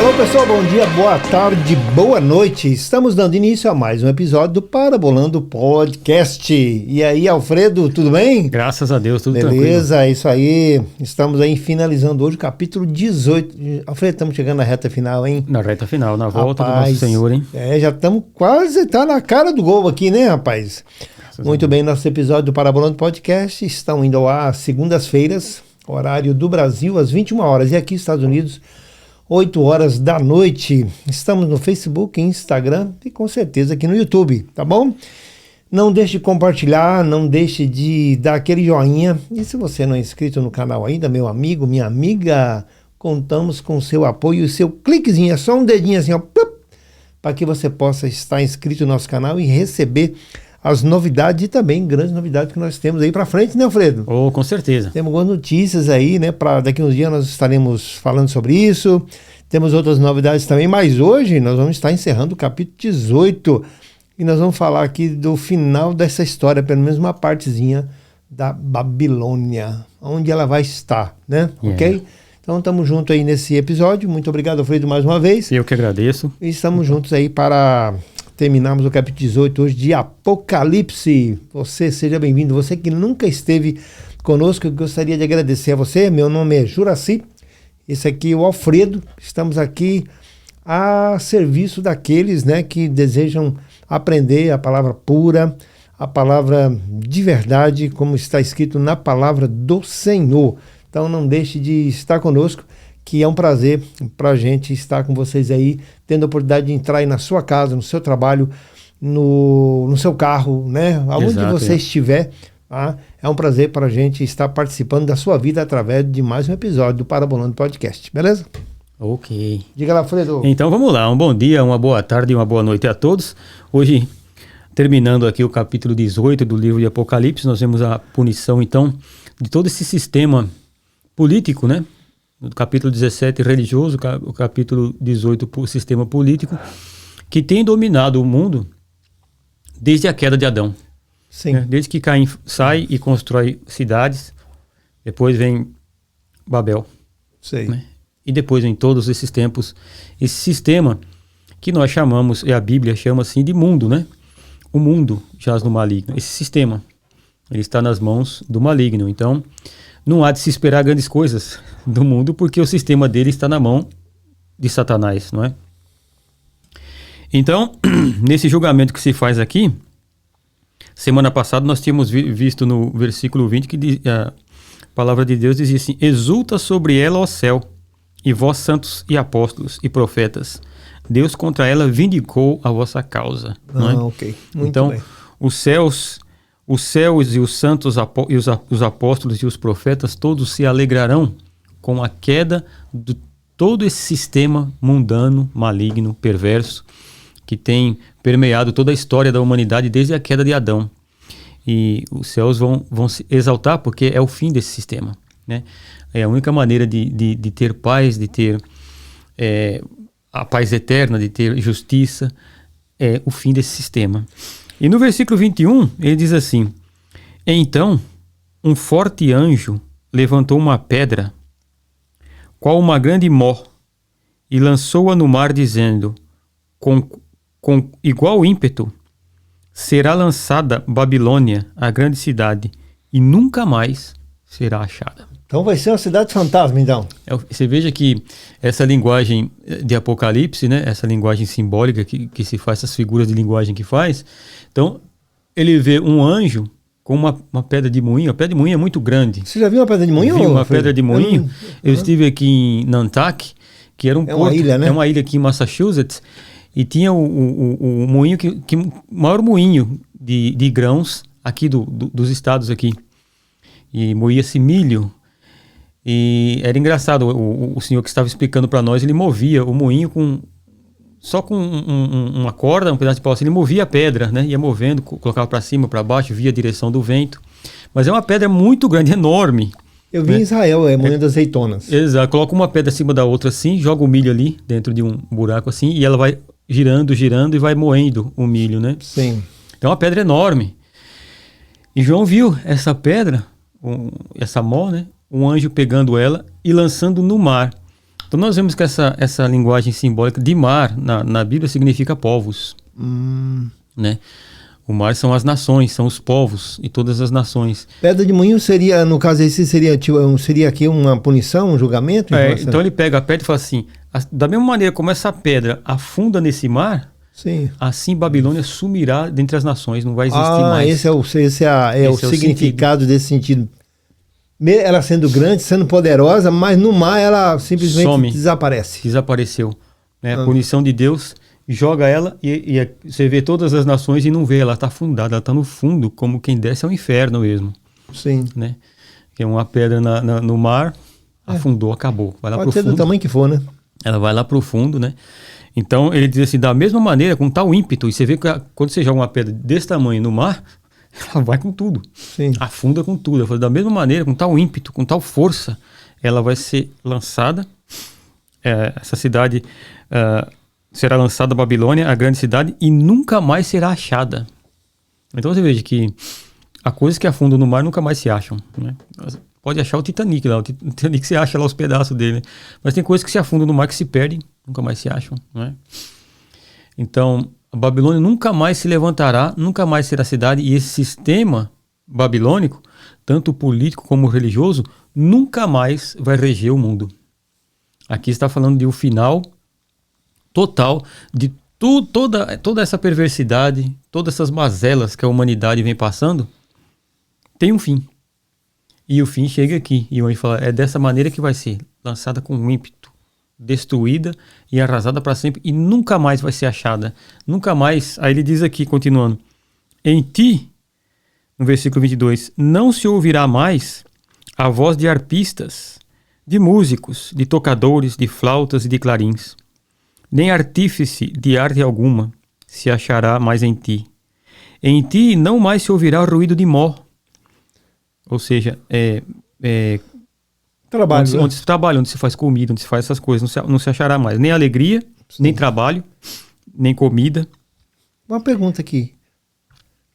Olá pessoal, bom dia, boa tarde, boa noite. Estamos dando início a mais um episódio do Parabolando Podcast. E aí, Alfredo, tudo bem? Graças a Deus, tudo tranquilo. Beleza, isso aí. Estamos aí finalizando hoje o capítulo 18. Alfredo, estamos chegando na reta final, hein? Na reta final, na volta rapaz, do nosso Senhor, hein? Já estamos quase, tá na cara do gol aqui, né, rapaz? Muito bem, nosso episódio do Parabolando Podcast estão indo ao ar segundas-feiras, horário do Brasil, às 21 horas. E aqui, Estados Unidos, 8 horas da noite. Estamos no Facebook, Instagram e com certeza aqui no YouTube, tá bom? Não deixe de compartilhar, não deixe de dar aquele joinha. E se você não é inscrito no canal ainda, meu amigo, minha amiga, contamos com o seu apoio e seu cliquezinho, é só um dedinho assim, ó, para que você possa estar inscrito no nosso canal e receber as novidades e também grandes novidades que nós temos aí para frente, né, Alfredo? Oh, com certeza. Temos algumas notícias aí, né? Para daqui uns dias nós estaremos falando sobre isso. Temos outras novidades também, mas hoje nós vamos estar encerrando o capítulo 18 e nós vamos falar aqui do final dessa história, pelo menos uma partezinha da Babilônia, onde ela vai estar, né? Ok? Então estamos juntos aí nesse episódio. Muito obrigado, Alfredo, mais uma vez. Eu que agradeço. E estamos juntos aí para terminarmos o capítulo 18 hoje de Apocalipse. Você seja bem-vindo. Você que nunca esteve conosco, eu gostaria de agradecer a você. Meu nome é Juraci. Esse aqui é o Alfredo. Estamos aqui a serviço daqueles, né, que desejam aprender a palavra pura, a palavra de verdade, como está escrito na palavra do Senhor. Então não deixe de estar conosco, que é um prazer para a gente estar com vocês aí, tendo a oportunidade de entrar aí na sua casa, no seu trabalho, no seu carro, né? Aonde você estiver, tá? É um prazer para a gente estar participando da sua vida através de mais um episódio do Parabolando Podcast, beleza? Ok. Diga lá, Fredo. Então vamos lá, um bom dia, uma boa tarde e uma boa noite a todos. Hoje, terminando aqui o capítulo 18 do livro de Apocalipse, nós vemos a punição, então, de todo esse sistema político, né? No capítulo 17, religioso, o capítulo 18, o sistema político, que tem dominado o mundo desde a queda de Adão. Sim. Né? Desde que Caim sai e constrói cidades, depois vem Babel. Sei. Né? E depois vem todos esses tempos, esse sistema que nós chamamos, e a Bíblia chama assim de mundo, né? O mundo jaz no maligno. Esse sistema, ele está nas mãos do maligno. Então, não há de se esperar grandes coisas do mundo, porque o sistema dele está na mão de Satanás, não é? Então, nesse julgamento que se faz aqui, semana passada nós tínhamos visto no versículo 20 que a palavra de Deus dizia assim: exulta sobre ela, ó céu, e vós santos e apóstolos e profetas, Deus contra ela vindicou a vossa causa. Não é? Ok. Muito então, bem. os céus e os santos e os apóstolos e os profetas todos se alegrarão com a queda de todo esse sistema mundano, maligno, perverso, que tem permeado toda a história da humanidade desde a queda de Adão. E os céus vão se exaltar porque é o fim desse sistema, né? É a única maneira de ter paz, de ter a paz eterna, de ter justiça, é o fim desse sistema. E no versículo 21, ele diz assim: então, um forte anjo levantou uma pedra, qual uma grande mó, e lançou-a no mar, dizendo, com igual ímpeto, será lançada Babilônia, a grande cidade, e nunca mais será achada. Então vai ser uma cidade fantasma, então. Você veja que essa linguagem de Apocalipse, né, essa linguagem simbólica que se faz, essas figuras de linguagem que faz, então ele vê um anjo com uma pedra de moinho. A pedra de moinho é muito grande. Você já viu uma pedra de moinho? Eu vi uma pedra de moinho. Eu estive aqui em Nantucket, que era um porto, uma ilha, né? É uma ilha aqui em Massachusetts, e tinha o moinho, o maior moinho de grãos aqui dos estados aqui. E moía-se milho. E era engraçado, o senhor que estava explicando para nós, ele movia o moinho só com uma corda, um pedaço de pau, assim, ele movia a pedra, né? Ia movendo, colocava para cima, para baixo, via a direção do vento. Mas é uma pedra muito grande, enorme. Eu vi em Israel, moinho das azeitonas. Exato, coloca uma pedra acima da outra assim, joga o milho ali dentro de um buraco assim, e ela vai girando e vai moendo o milho, né? Sim. É uma pedra enorme. E João viu essa pedra, essa mó, né? Um anjo pegando ela e lançando no mar. Então nós vemos que essa linguagem simbólica de mar na Bíblia significa povos, né? O mar são as nações, são os povos e todas as nações. Pedra de moinho seria, no caso esse, seria aqui uma punição, um julgamento? Então ele pega a pedra e fala assim, da mesma maneira como essa pedra afunda nesse mar, sim, assim Babilônia sumirá dentre as nações, não vai existir mais. Esse é o significado desse sentido. Ela sendo grande, sendo poderosa, mas no mar ela simplesmente some, desaparece. Desapareceu. Né? A punição de Deus joga ela e você vê todas as nações e não vê, ela está afundada, ela está no fundo, como quem desce ao inferno mesmo. Sim. Né? Que é uma pedra no mar, afundou, acabou. Vai lá Pode pro ser fundo. do tamanho que for, né? Ela vai lá pro fundo, né? Então ele diz assim, da mesma maneira, com tal ímpeto, e você vê que quando você joga uma pedra desse tamanho no mar, ela vai com tudo. Sim. Afunda com tudo. Falo, da mesma maneira, com tal ímpeto, com tal força, ela vai ser lançada. Essa cidade será lançada a Babilônia, a grande cidade, e nunca mais será achada. Então você veja que há coisas que afundam no mar nunca mais se acham. Né? Pode achar o Titanic lá, o Titanic você acha lá os pedaços dele. Né? Mas tem coisas que se afundam no mar que se perdem, nunca mais se acham. Né? Então, a Babilônia nunca mais se levantará, nunca mais será cidade, e esse sistema babilônico, tanto político como religioso, nunca mais vai reger o mundo. Aqui está falando de um final total de toda essa perversidade, todas essas mazelas que a humanidade vem passando, tem um fim. E o fim chega aqui. E o anjo fala, é dessa maneira que vai ser, lançada com ímpeto, destruída e arrasada para sempre, e nunca mais vai ser achada. Nunca mais. Aí ele diz aqui, continuando, em ti, no versículo 22, não se ouvirá mais a voz de arpistas, de músicos, de tocadores, de flautas e de clarins, nem artífice de arte alguma se achará mais em ti. Em ti não mais se ouvirá o ruído de mó. Ou seja, trabalho, onde se trabalha, onde se faz comida, onde se faz essas coisas, não se achará mais nem alegria, sim, nem trabalho, nem comida. Uma pergunta aqui.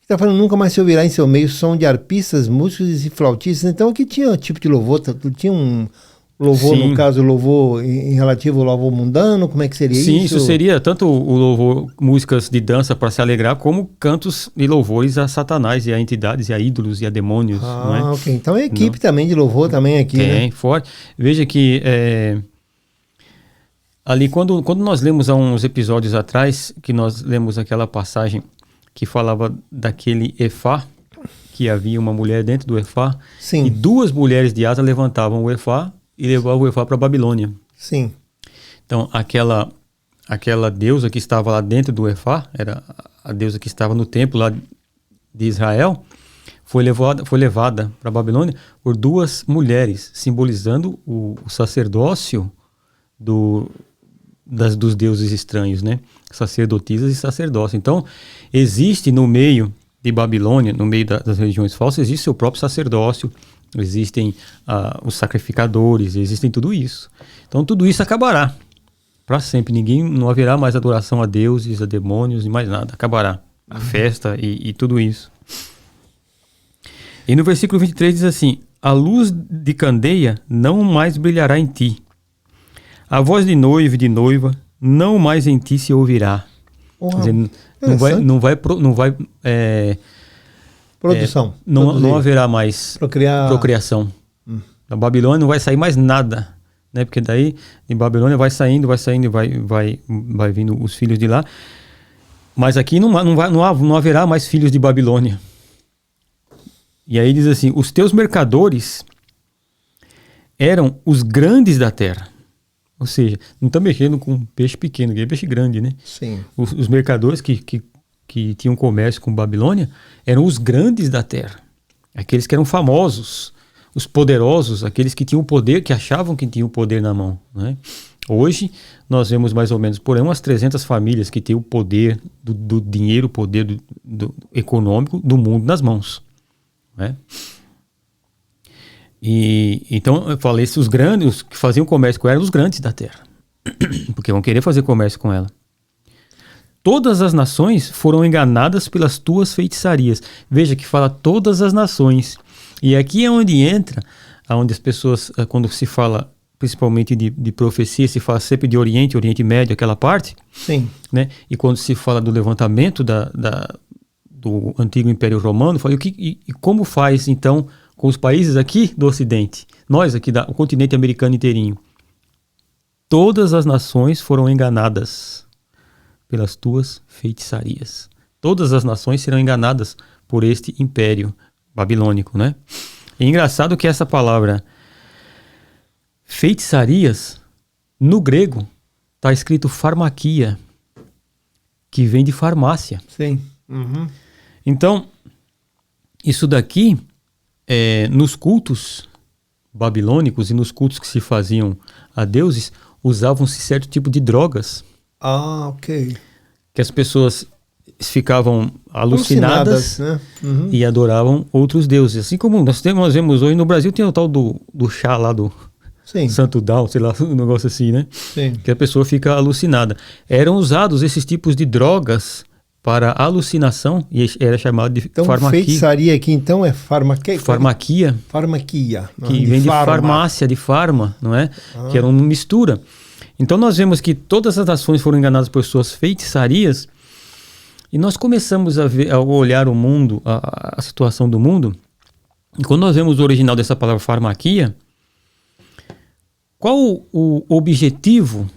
Está falando nunca mais se ouvirá em seu meio som de arpistas, músicos e flautistas. Então aqui tinha tipo de louvor, tinha um louvor, sim, no caso, louvor em relativo ao louvor mundano, como é que seria isso? Sim, isso seria tanto o louvor, músicas de dança para se alegrar, como cantos e louvores a Satanás e a entidades, e a ídolos e a demônios. Não é? Ok. Então a equipe também de louvor também aqui, tem, né? Forte. Veja que ali quando nós lemos há uns episódios atrás, que nós lemos aquela passagem que falava daquele efá, que havia uma mulher dentro do efá, sim, e duas mulheres de asa levantavam o efá e levavam o efá para a Babilônia. Sim. Então, aquela deusa que estava lá dentro do efá, era a deusa que estava no templo lá de Israel, foi levada para a Babilônia por duas mulheres, simbolizando o sacerdócio dos deuses estranhos, né? Sacerdotisas e sacerdócio. Então, existe no meio de Babilônia, no meio das religiões falsas, existe seu próprio sacerdócio, existem os sacrificadores, existem tudo isso. Então tudo isso acabará para sempre. Não haverá mais adoração a deuses, a demônios e mais nada. Acabará a festa e tudo isso. E no versículo 23 diz assim, a luz de candeia não mais brilhará em ti. A voz de noivo e de noiva não mais em ti se ouvirá. Quer dizer, não vai produção. Não haverá mais procriação. Da Babilônia não vai sair mais nada, né? Porque daí em Babilônia vai saindo e vai vindo os filhos de lá. Mas aqui não haverá mais filhos de Babilônia. E aí diz assim, os teus mercadores eram os grandes da terra. Ou seja, não está mexendo com peixe pequeno, que é peixe grande, né? Sim. Os mercadores que tinham comércio com Babilônia eram os grandes da terra. Aqueles que eram famosos, os poderosos, aqueles que tinham poder, que achavam que tinham o poder na mão. Né? Hoje, nós vemos mais ou menos por aí umas 300 famílias que têm o poder do dinheiro, o poder do econômico do mundo nas mãos. Né? E então eu falei, os grandes, os que faziam comércio com ela eram os grandes da terra, porque vão querer fazer comércio com ela. todas as nações foram enganadas pelas tuas feitiçarias. Veja que fala todas as nações. E aqui é onde entra, onde as pessoas, quando se fala principalmente de profecia, se fala sempre de Oriente Médio, aquela parte. Sim. Né? E quando se fala do levantamento do antigo Império Romano, fala, e como faz então com os países aqui do Ocidente? Nós aqui, o continente americano inteirinho. Todas as nações foram enganadas pelas tuas feitiçarias. Todas as nações serão enganadas por este império babilônico, né? E é engraçado que essa palavra feitiçarias, no grego, está escrito farmaquia, que vem de farmácia. Sim. Uhum. Então, isso daqui, nos cultos babilônicos e nos cultos que se faziam a deuses, usavam-se certo tipo de drogas. Ah, ok. Que as pessoas ficavam alucinadas, né? Uhum. E adoravam outros deuses. Assim como nós vemos hoje no Brasil, tem o tal do chá lá do Sim. Santo Dal, sei lá, um negócio assim, né? Sim. Que a pessoa fica alucinada. Eram usados esses tipos de drogas para alucinação e era chamado de farmaquia. Feitiçaria aqui então é farmaquia. Farmaquia. Farmaquia. Que vem de farmácia, de farma, não é? Que era uma mistura. Então nós vemos que todas as nações foram enganadas por suas feitiçarias e nós começamos a olhar o mundo, a situação do mundo, e quando nós vemos o original dessa palavra farmaquia, qual o objetivo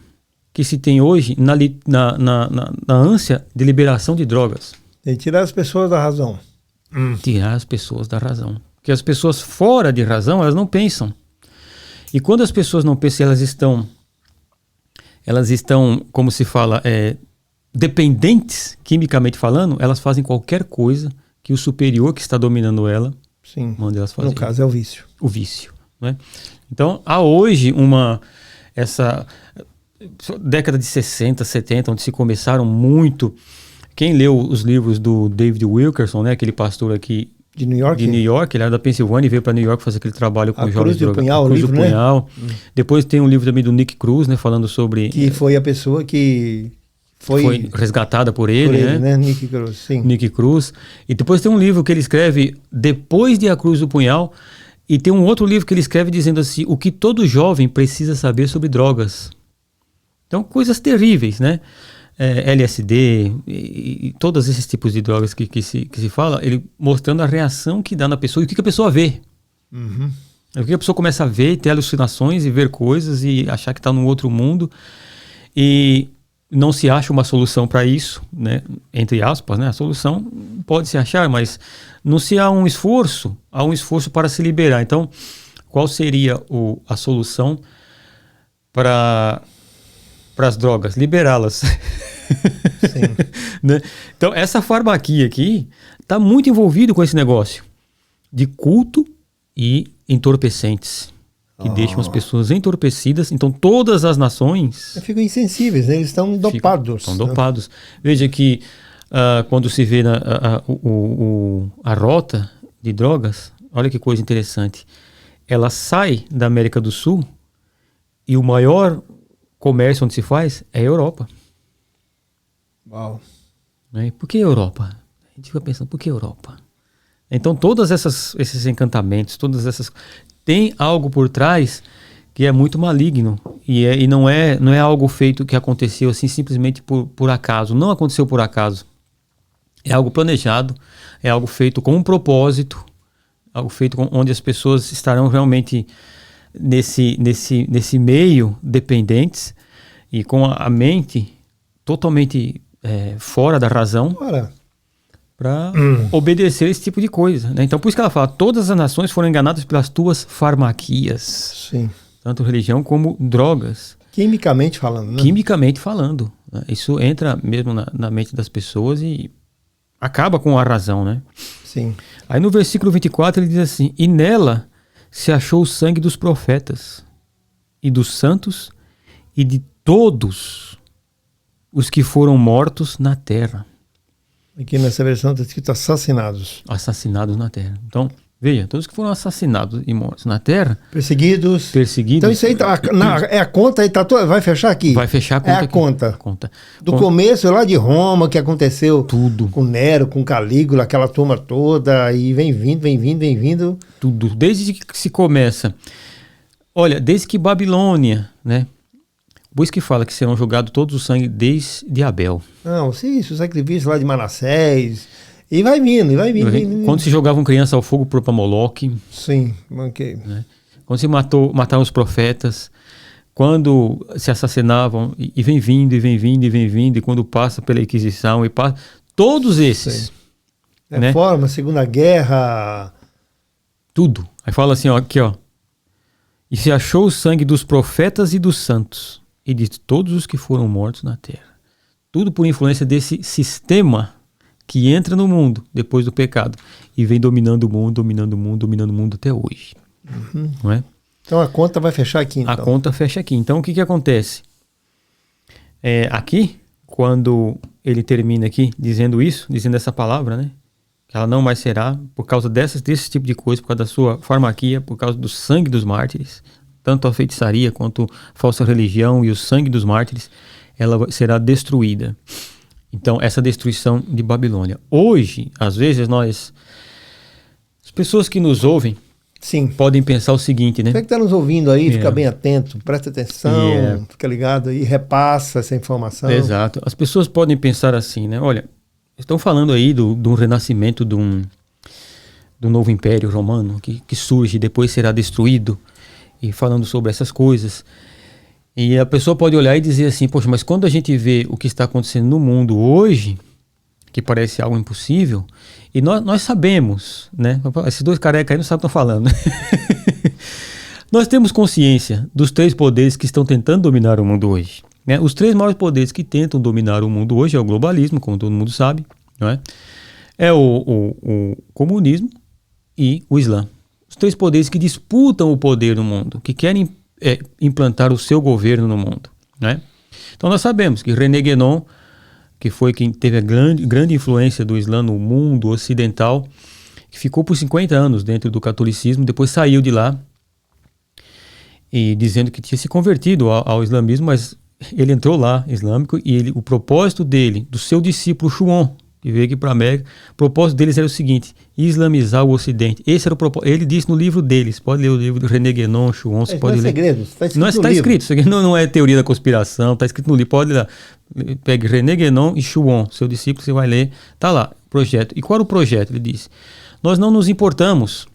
que se tem hoje na ânsia de liberação de drogas? É tirar as pessoas da razão. Tirar as pessoas da razão. Porque as pessoas fora de razão, elas não pensam. E quando as pessoas não pensam, elas estão, como se fala, dependentes, quimicamente falando, elas fazem qualquer coisa que o superior que está dominando ela manda elas fazer. No caso é o vício. O vício. Né? Então, há hoje essa década de 60, 70, onde se começaram muito. Quem leu os livros do David Wilkerson, né, aquele pastor aqui de New York, ele era da Pensilvânia e veio para New York fazer aquele trabalho com jovens drogados. A Cruz do Punhal. Depois tem um livro também do Nick Cruz, né, falando sobre... Que foi a pessoa que foi resgatada por ele, né? Nick Cruz, sim. Nick Cruz. E depois tem um livro que ele escreve depois de A Cruz do Punhal, e tem um outro livro que ele escreve dizendo assim, o que todo jovem precisa saber sobre drogas. Então, coisas terríveis, né? LSD e todos esses tipos de drogas que se fala, ele mostrando a reação que dá na pessoa e o que a pessoa vê. Uhum. O que a pessoa começa a ver, ter alucinações e ver coisas e achar que está num outro mundo e não se acha uma solução para isso, né? Entre aspas, né? A solução pode se achar, mas não se há um esforço para se liberar. Então, qual seria a solução para as drogas? Liberá-las. Né? Então, essa farmaquia aqui está muito envolvida com esse negócio de culto e entorpecentes, que deixam as pessoas entorpecidas. Então, todas as nações... ficam insensíveis, né? Eles estão dopados. Estão dopados. Veja que quando se vê a rota de drogas, olha que coisa interessante. Ela sai da América do Sul e o maior comércio onde se faz é a Europa. Uau. Né? Por que Europa? A gente fica pensando, por que Europa? Então, todos esses encantamentos, todas essas... Tem algo por trás que é muito maligno. E não é algo feito que aconteceu assim simplesmente por acaso. Não aconteceu por acaso. É algo planejado, é algo feito com um propósito, algo feito onde as pessoas estarão realmente nesse meio dependentes e com a mente totalmente fora da razão para obedecer esse tipo de coisa. Né? Então, por isso que ela fala, todas as nações foram enganadas pelas tuas farmaquias. Sim. Tanto religião como drogas. Quimicamente falando, né? Quimicamente falando. Né? Isso entra mesmo na mente das pessoas e acaba com a razão, né? Sim. Aí no versículo 24 ele diz assim, e nela se achou o sangue dos profetas e dos santos e de todos os que foram mortos na terra. Aqui nessa versão está escrito assassinados. Assassinados na terra. Então, Veja, todos que foram assassinados e mortos na terra. Perseguidos. Então isso aí é a conta aí, vai fechar aqui? Vai fechar a conta. É a aqui. conta. Do começo lá de Roma, que aconteceu tudo. Com Nero, com Calígula, aquela turma toda, e vem vindo. Tudo. Desde que se começa. Olha, desde que Babilônia, né? Por isso que fala que serão jogados todos os sangue desde Abel. Não, isso, o sacrifício lá de Manassés. E vai vindo. Quando se jogavam crianças ao fogo para Moloque. Sim, ok. Né? Quando se matavam os profetas. Quando se assassinavam. E vem vindo. E quando passa pela Inquisição. E passa, todos esses. Né? Reforma, Segunda Guerra. Tudo. Aí fala assim, ó, aqui, ó. E se achou o sangue dos profetas e dos santos. E de todos os que foram mortos na terra. Tudo por influência desse sistema que entra no mundo depois do pecado e vem dominando o mundo até hoje. Uhum. Não é? Então a conta vai fechar aqui. Então. A conta fecha aqui. Então o que acontece? Aqui, quando ele termina aqui dizendo essa palavra, né? Que ela não mais será, por causa desse tipo de coisa, por causa da sua farmaquia, por causa do sangue dos mártires, tanto a feitiçaria quanto a falsa religião e o sangue dos mártires, ela será destruída. Então, essa destruição de Babilônia. Hoje, às vezes, as pessoas que nos ouvem, sim, podem pensar o seguinte, né? Você que está nos ouvindo aí, fica bem atento, presta atenção, fica ligado aí, repassa essa informação. Exato. As pessoas podem pensar assim, né? Olha, estão falando aí do renascimento do novo império romano que surge e depois será destruído, e falando sobre essas coisas. E a pessoa pode olhar e dizer assim, poxa, mas quando a gente vê o que está acontecendo no mundo hoje, que parece algo impossível, e nós sabemos, né? Esses dois carecas aí não sabem o que estão falando. Nós temos consciência dos 3 poderes que estão tentando dominar o mundo hoje. Né? Os 3 maiores poderes que tentam dominar o mundo hoje é o globalismo, como todo mundo sabe, não é? É o comunismo e o Islã. Os 3 poderes que disputam o poder no mundo, que querem implantar o seu governo no mundo, né? Então nós sabemos que René Guénon, que foi quem teve a grande influência do Islã no mundo ocidental, que ficou por 50 anos dentro do catolicismo, depois saiu de lá e dizendo que tinha se convertido ao islamismo, mas ele entrou lá, islâmico, e o propósito dele, do seu discípulo Schuon, que veio aqui para a América, o propósito deles era o seguinte: islamizar o Ocidente. Esse era o propósito. Ele disse no livro deles, pode ler o livro do René Guénon, Schuon, você pode ler. Segredo, está escrito não está escrito, isso aqui não é teoria da conspiração, está escrito no livro, pode ler. Pegue René Guénon e Schuon, seu discípulo, você vai ler, está lá, projeto. E qual era o projeto? Ele disse: nós não nos importamos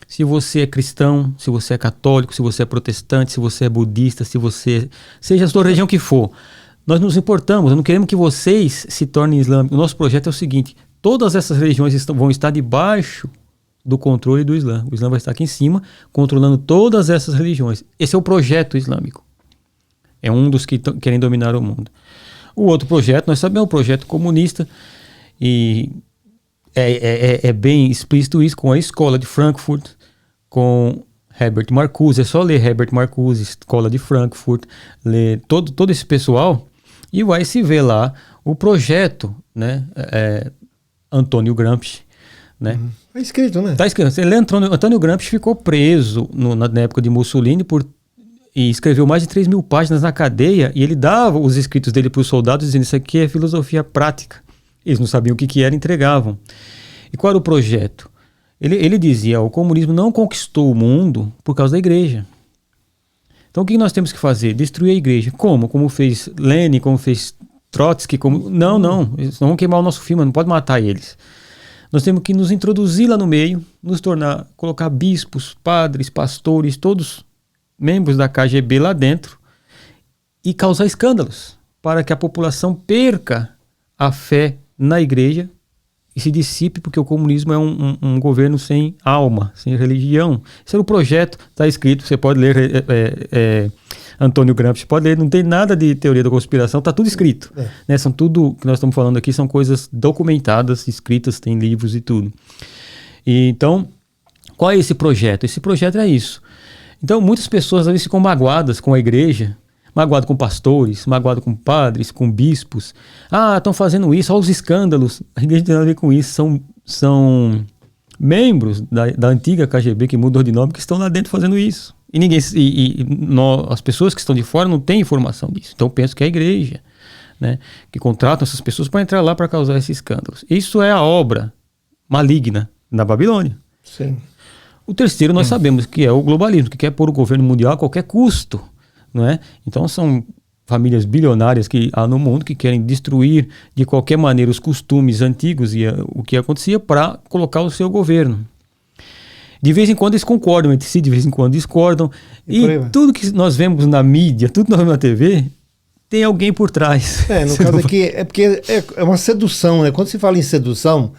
se você é cristão, se você é católico, se você é protestante, se você é budista, se você, seja a sua religião que for. Nós nos importamos, não queremos que vocês se tornem islâmicos. O nosso projeto é o seguinte: todas essas religiões vão estar debaixo do controle do Islã. O Islã vai estar aqui em cima, controlando todas essas religiões. Esse é o projeto islâmico. É um dos que querem dominar o mundo. O outro projeto, nós sabemos, é o projeto comunista, e é bem explícito isso com a Escola de Frankfurt, com Herbert Marcuse. É só ler Herbert Marcuse, Escola de Frankfurt, ler todo esse pessoal, e vai se ver lá o projeto, né? Antônio Gramsci, né? Tá escrito, né? Tá escrito. Antônio Gramsci ficou preso na época de Mussolini e escreveu mais de 3.000 páginas na cadeia, e ele dava os escritos dele para os soldados dizendo: isso aqui é filosofia prática. Eles não sabiam o que era, entregavam. E qual era o projeto? Ele dizia: o comunismo não conquistou o mundo por causa da igreja. Então o que nós temos que fazer? Destruir a igreja. Como? Como fez Lenin, como fez Trotsky, Não, eles não vão queimar o nosso filme, não pode matar eles. Nós temos que nos introduzir lá no meio, colocar bispos, padres, pastores, todos membros da KGB lá dentro, e causar escândalos, para que a população perca a fé na igreja e se dissipe, porque o comunismo é um governo sem alma, sem religião. Esse era o projeto, está escrito, você pode ler Antônio Gramsci, pode ler, não tem nada de teoria da conspiração, está tudo escrito. Né? São tudo que nós estamos falando aqui, são coisas documentadas, escritas, tem livros e tudo. E, então, qual é esse projeto? Esse projeto é isso. Então, muitas pessoas às vezes ficam magoadas com a igreja, magoado com pastores, magoado com padres, com bispos. Estão fazendo isso, olha os escândalos. A igreja não tem nada a ver com isso, são membros da antiga KGB que mudou de nome que estão lá dentro fazendo isso. E as pessoas que estão de fora não têm informação disso. Então eu penso que é a igreja, né, que contratam essas pessoas para entrar lá para causar esses escândalos. Isso é a obra maligna da Babilônia. Sim. O terceiro nós sabemos que é o globalismo, que quer pôr o governo mundial a qualquer custo, não é? Então são famílias bilionárias que há no mundo que querem destruir de qualquer maneira os costumes antigos e o que acontecia para colocar o seu governo. De vez em quando eles concordam entre si, de vez em quando discordam. E tudo que nós vemos na mídia, tudo que nós vemos na TV, tem alguém por trás. No caso aqui, é porque é uma sedução, né? Quando se fala em sedução,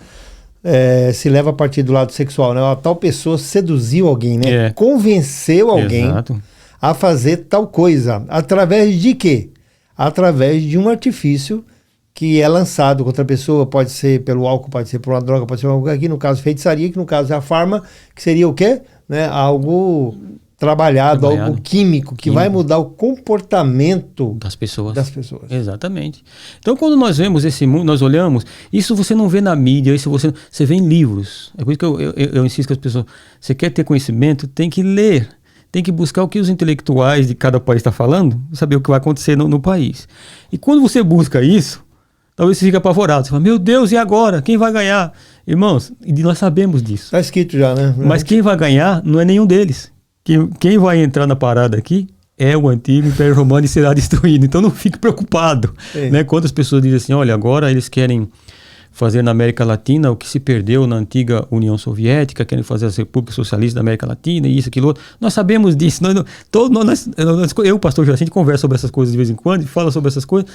se leva a partir do lado sexual, né? A tal pessoa seduziu alguém, né? Convenceu alguém a fazer tal coisa. Através de quê? Através de um artifício que é lançado contra a pessoa, pode ser pelo álcool, pode ser por uma droga, pode ser algo aqui, no caso feitiçaria, que no caso é a farma, que seria o quê? Né? Algo trabalhado, algo químico, que vai mudar o comportamento das pessoas. Exatamente. Então, quando nós vemos esse mundo, nós olhamos, isso você não vê na mídia, isso você vê em livros. É por isso que eu insisto com as pessoas, você quer ter conhecimento, tem que ler, tem que buscar o que os intelectuais de cada país estão falando, saber o que vai acontecer no país. E quando você busca isso, talvez você fique apavorado. Você fala, meu Deus, e agora? Quem vai ganhar? Irmãos, nós sabemos disso. Está escrito já, né? Mas quem vai ganhar não é nenhum deles. Quem vai entrar na parada aqui é o antigo Império Romano e será destruído. Então não fique preocupado. Né? Quando as pessoas dizem assim, olha, agora eles querem fazer na América Latina o que se perdeu na antiga União Soviética, querem fazer as repúblicas socialistas da América Latina, e isso, aquilo, outro. Nós sabemos disso. Eu, pastor Juraci, a gente conversa sobre essas coisas de vez em quando, fala sobre essas coisas.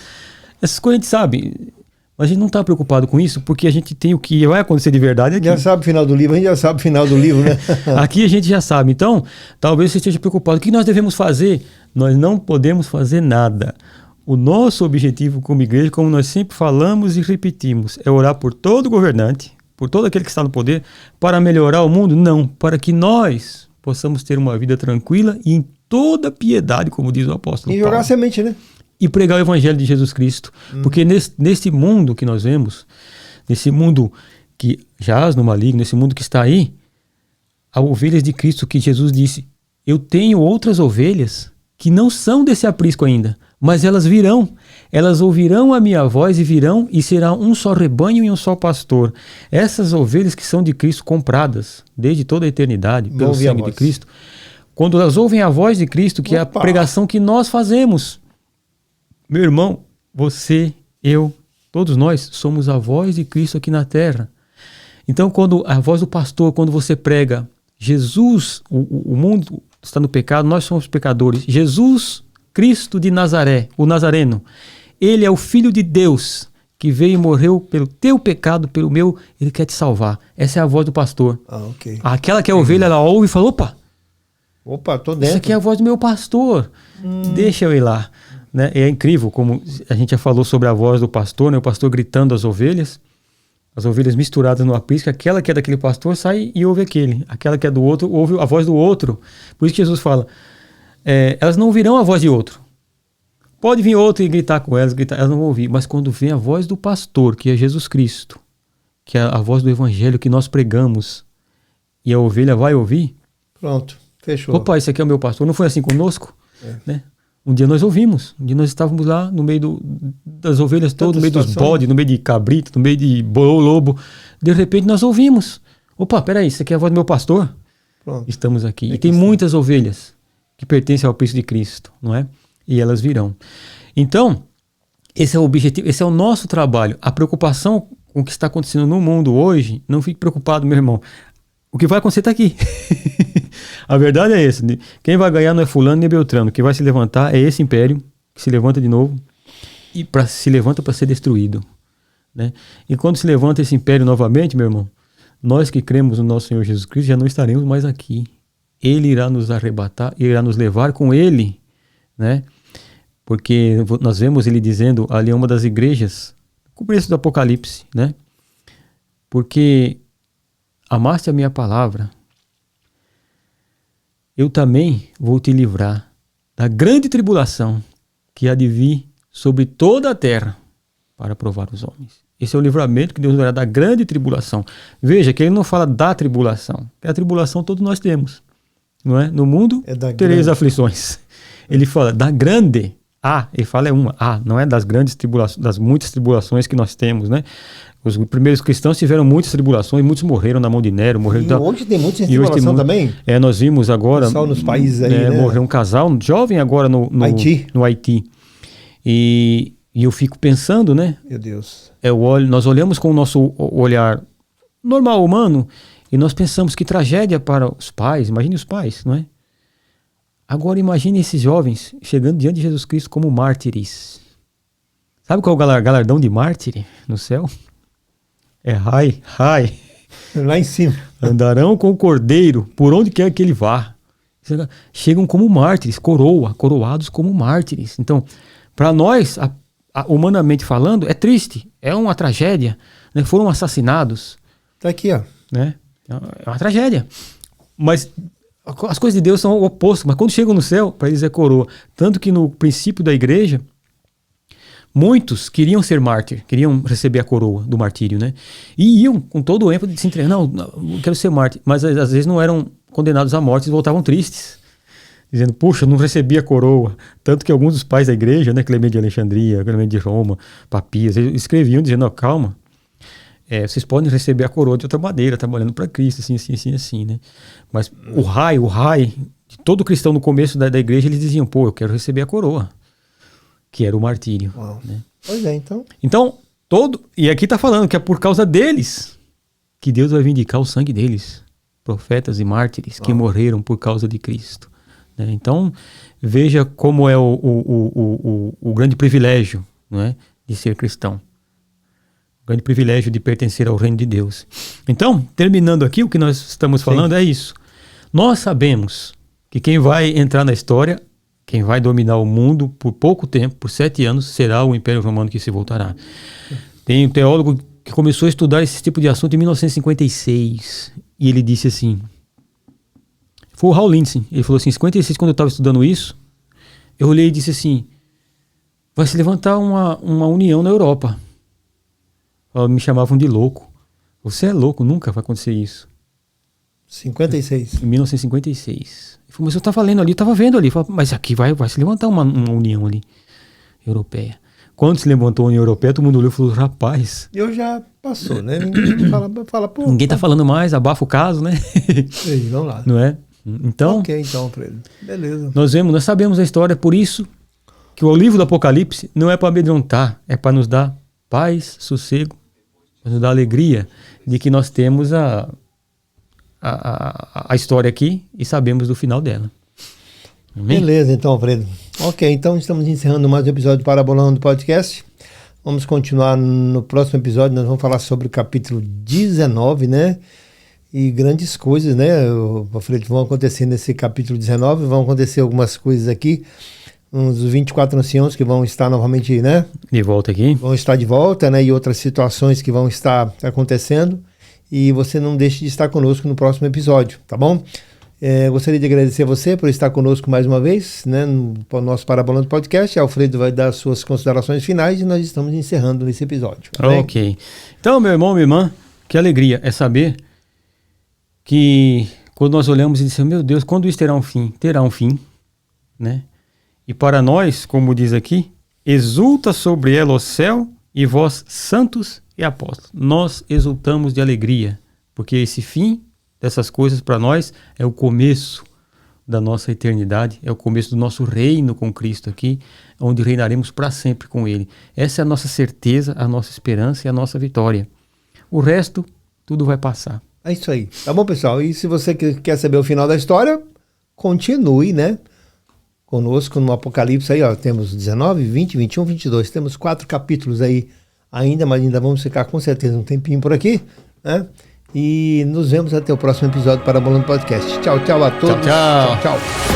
Essas coisas a gente sabe, mas a gente não está preocupado com isso, porque a gente tem o que vai acontecer de verdade aqui. Já sabe o final do livro, a gente já sabe o final do livro, né? Aqui a gente já sabe. Então, talvez você esteja preocupado. O que nós devemos fazer? Nós não podemos fazer nada. O nosso objetivo como igreja, como nós sempre falamos e repetimos, é orar por todo governante, por todo aquele que está no poder, para melhorar o mundo? Não, para que nós possamos ter uma vida tranquila e em toda piedade, como diz o apóstolo Paulo. E jogar a semente, né? E pregar o evangelho de Jesus Cristo. Porque nesse mundo que nós vemos, nesse mundo que jaz no maligno, nesse mundo que está aí, há ovelhas de Cristo que Jesus disse, eu tenho outras ovelhas que não são desse aprisco ainda, mas elas virão, elas ouvirão a minha voz e virão e será um só rebanho e um só pastor. Essas ovelhas que são de Cristo compradas desde toda a eternidade pelo sangue de Cristo, quando elas ouvem a voz de Cristo, que é a pregação que nós fazemos, meu irmão, você, eu, todos nós somos a voz de Cristo aqui na terra. Então, quando a voz do pastor, quando você prega, Jesus, o mundo está no pecado, nós somos pecadores. Jesus Cristo de Nazaré, o Nazareno, ele é o Filho de Deus que veio e morreu pelo teu pecado, pelo meu, ele quer te salvar. Essa é a voz do pastor. Aquela que é a ovelha, ela ouve e fala, opa, tô dentro. Essa aqui é a voz do meu pastor, deixa eu ir lá. Né? É incrível como a gente já falou sobre a voz do pastor, né? O pastor gritando as ovelhas misturadas no aprisco, aquela que é daquele pastor sai e ouve aquela que é do outro ouve a voz do outro. Por isso que Jesus fala, elas não ouvirão a voz de outro. Pode vir outro e gritar com elas não vão ouvir, mas quando vem a voz do pastor, que é Jesus Cristo, que é a voz do evangelho que nós pregamos, e a ovelha vai ouvir, pronto, fechou. Opa, esse aqui é o meu pastor. Não foi assim conosco? Né? Um dia nós ouvimos, um dia nós estávamos lá no meio das ovelhas todas, no meio dos bodes, no meio de cabrito, no meio de lobo. De repente nós ouvimos. Opa, peraí, isso aqui é a voz do meu pastor? Pronto. Estamos aqui. E tem muitas ovelhas que pertencem ao Cristo de Cristo, não é? E elas virão. Então, esse é o objetivo, esse é o nosso trabalho. A preocupação com o que está acontecendo no mundo hoje, não fique preocupado, meu irmão. O que vai acontecer está aqui. A verdade é essa. Quem vai ganhar não é fulano nem Beltrano. O que vai se levantar é esse império que se levanta de novo e se levanta para ser destruído. Né? E quando se levanta esse império novamente, meu irmão, nós que cremos no nosso Senhor Jesus Cristo já não estaremos mais aqui. Ele irá nos arrebatar, irá nos levar com ele. Né? Porque nós vemos ele dizendo ali em uma das igrejas, no começo do Apocalipse, né? Porque amaste a minha palavra, eu também vou te livrar da grande tribulação que há de vir sobre toda a terra para provar os homens. Esse é o livramento que Deus nos dará da grande tribulação. Veja que ele não fala da tribulação. Que a tribulação todos nós temos. Não é? No mundo, tereis aflições. Ele fala da grande. Ele fala uma. Não é das grandes tribulações, das muitas tribulações que nós temos, né? Os primeiros cristãos tiveram muitas tribulações, muitos morreram na mão de Nero. Hoje tem muita tribulação também. Nós vimos agora. Só nos países aí, né? Morreu um casal, um jovem agora no Haiti. E eu fico pensando, né? Meu Deus. Nós olhamos com o nosso olhar normal, humano, e nós pensamos que tragédia para os pais. Imagine os pais, não é? Agora imagine esses jovens chegando diante de Jesus Cristo como mártires. Sabe qual é o galardão de mártire no céu? É Rai. Lá em cima. Andarão com o cordeiro por onde quer que ele vá. Chegam como mártires, coroados como mártires. Então, para nós, humanamente falando, é triste, é uma tragédia, né? Foram assassinados. Tá aqui, ó. Né? É uma tragédia. Mas as coisas de Deus são o oposto. Mas quando chegam no céu, para eles é coroa. Tanto que no princípio da igreja, muitos queriam ser mártir, queriam receber a coroa do martírio, né? E iam com todo o ênfase de se entregar. Não, eu quero ser mártir. Mas às vezes não eram condenados à morte e voltavam tristes. Dizendo, puxa, não recebi a coroa. Tanto que alguns dos pais da igreja, né, Clemente de Alexandria, Clemente de Roma, Papias, eles escreviam dizendo, calma, vocês podem receber a coroa de outra maneira, trabalhando para Cristo, assim, né? Mas o raio, de todo cristão no começo da igreja, eles diziam, eu quero receber a coroa, que era o martírio. Né? Pois é, então. Então, e aqui está falando que é por causa deles que Deus vai vindicar o sangue deles, profetas e mártires que morreram por causa de Cristo. Então, veja como é o grande privilégio, não é, de ser cristão. O grande privilégio de pertencer ao reino de Deus. Então, terminando aqui, o que nós estamos falando é isso. Nós sabemos que quem vai entrar na história, quem vai dominar o mundo por pouco tempo, por 7 anos, será o Império Romano que se voltará. Tem um teólogo que começou a estudar esse tipo de assunto em 1956, e ele disse assim... Foi o Hal Lindsey. Ele falou assim, em 56, quando eu estava estudando isso, eu olhei e disse assim, vai se levantar uma união na Europa. Me chamavam de louco. Você é louco, nunca vai acontecer isso. 56. Em 1956. Ele falou, mas eu estava lendo ali, eu estava vendo ali. Falei, mas aqui vai se levantar uma união ali, europeia. Quando se levantou a União Europeia, todo mundo olhou e falou, rapaz... Eu já passou, né? Ninguém fala pô... Ninguém está falando mais, abafa o caso, né? Ei, vamos lá. Não é? Então, então, Fredo. Beleza. Nós sabemos a história, por isso que o livro do Apocalipse não é para amedrontar, é para nos dar paz, sossego, para nos dar alegria de que nós temos a história aqui e sabemos do final dela. Amém? Beleza, então, Fredo. Ok, então estamos encerrando mais um episódio do Parabolando do Podcast. Vamos continuar no próximo episódio, nós vamos falar sobre o capítulo 19, né? E grandes coisas, né, Fredo, vão acontecer nesse capítulo 19, vão acontecer algumas coisas aqui, uns 24 anciãos que vão estar novamente, né? De volta aqui. Vão estar de volta, né, e outras situações que vão estar acontecendo, e você não deixe de estar conosco no próximo episódio, tá bom? Gostaria de agradecer a você por estar conosco mais uma vez, né, no nosso Parabolando Podcast. Alfredo vai dar suas considerações finais e nós estamos encerrando nesse episódio. Ok. Então, meu irmão, minha irmã, que alegria é saber que quando nós olhamos e dizemos, meu Deus, quando isso terá um fim, né? E para nós, como diz aqui, exulta sobre ela o céu e vós, santos e apóstolos. Nós exultamos de alegria, porque esse fim dessas coisas para nós é o começo da nossa eternidade, é o começo do nosso reino com Cristo aqui, onde reinaremos para sempre com Ele. Essa é a nossa certeza, a nossa esperança e a nossa vitória. O resto, tudo vai passar. É isso aí. Tá bom, pessoal? E se você quer saber o final da história, continue, né? Conosco no Apocalipse aí, ó. Temos 19, 20, 21, 22. Temos 4 capítulos aí ainda, mas ainda vamos ficar com certeza um tempinho por aqui, né? E nos vemos até o próximo episódio do Parabolando Podcast. Tchau, tchau a todos. Tchau, tchau. Tchau, tchau.